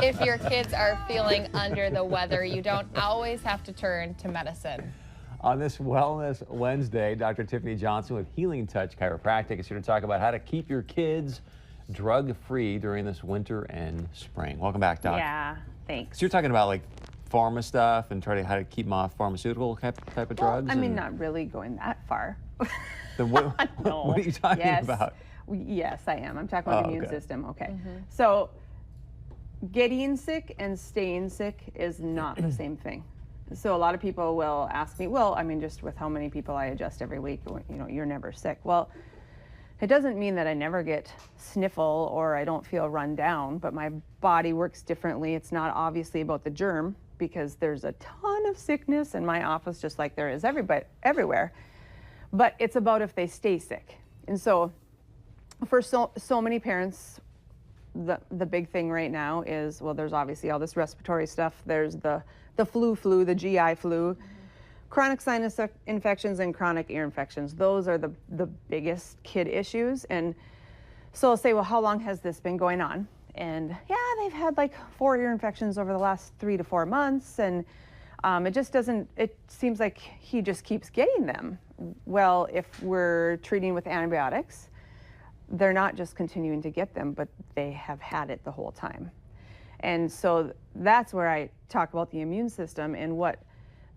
If your kids are feeling under the weather, you don't always have to turn to medicine. On this Wellness Wednesday, Dr. Tiffany Johnson with Healing Touch Chiropractic is here to talk about how to keep your kids drug-free during this winter and spring. Welcome back, Doc. Yeah, thanks. So you're talking about like pharma stuff and how to keep them off pharmaceutical type of drugs? I mean, not really going that far. Then what, No. what are you talking about? Yes, I am. I'm talking about the immune okay. system. Okay. So getting sick and staying sick is not the same thing. So a lot of people will ask me, well, I mean, just with how many people I adjust every week, you know, you're never sick. Well, it doesn't mean that I never get sniffle or I don't feel run down, but my body works differently. It's not obviously about the germ, because there's a ton of sickness in my office, just like there is everywhere. But it's about if they stay sick. And so for so many parents, the big thing right now is, well, there's obviously all this respiratory stuff. There's the flu, the GI flu, chronic sinus infections and chronic ear infections. Those are the biggest kid issues. And so I'll say, well, how long has this been going on? And yeah, they've had like 4 ear infections over the last 3 to 4 months. And it seems like he just keeps getting them. Well, if we're treating with antibiotics, they're not just continuing to get them, but they have had it the whole time. And so that's where I talk about the immune system, and what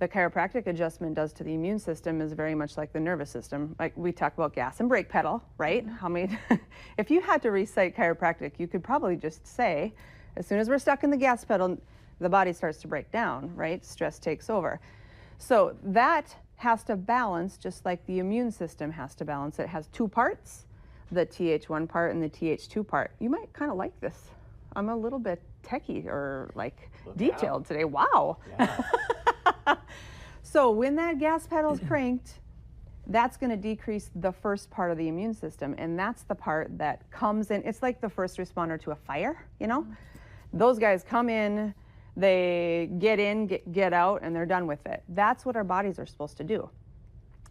the chiropractic adjustment does to the immune system is very much like the nervous system. Like we talk about gas and brake pedal, right? How many, if you had to recite chiropractic, you could probably just say, as soon as we're stuck in the gas pedal, the body starts to break down, right? Stress takes over. So that has to balance just like the immune system has to balance. It has 2 parts, the TH1 part and the TH2 part. You might kind of like this. I'm a little bit techie or like detailed today. Wow. Yeah. So when that gas pedal is cranked, that's going to decrease the first part of the immune system. And that's the part that comes in. It's like the first responder to a fire, you know? Those guys come in, they get in, get out, and they're done with it. That's what our bodies are supposed to do.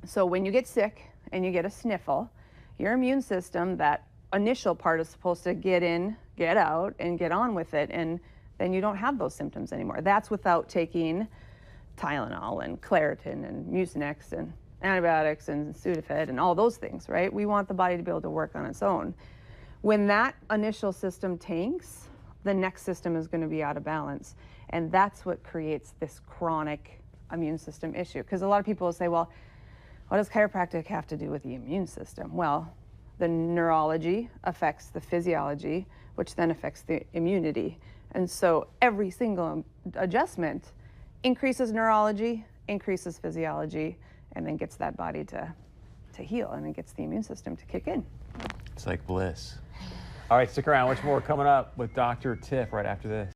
So when you get sick and you get a sniffle, your immune system, that initial part, is supposed to get in, get out, and get on with it. And then you don't have those symptoms anymore. That's without taking Tylenol and Claritin and Mucinex and antibiotics and Sudafed and all those things, right? We want the body to be able to work on its own. When that initial system tanks, the next system is going to be out of balance. And that's what creates this chronic immune system issue. Because a lot of people will say, well, what does chiropractic have to do with the immune system? Well, the neurology affects the physiology, which then affects the immunity. And so every single adjustment increases neurology, increases physiology, and then gets that body to heal, and it gets the immune system to kick in. It's like bliss. All right, stick around. Much more coming up with Dr. Tiff right after this.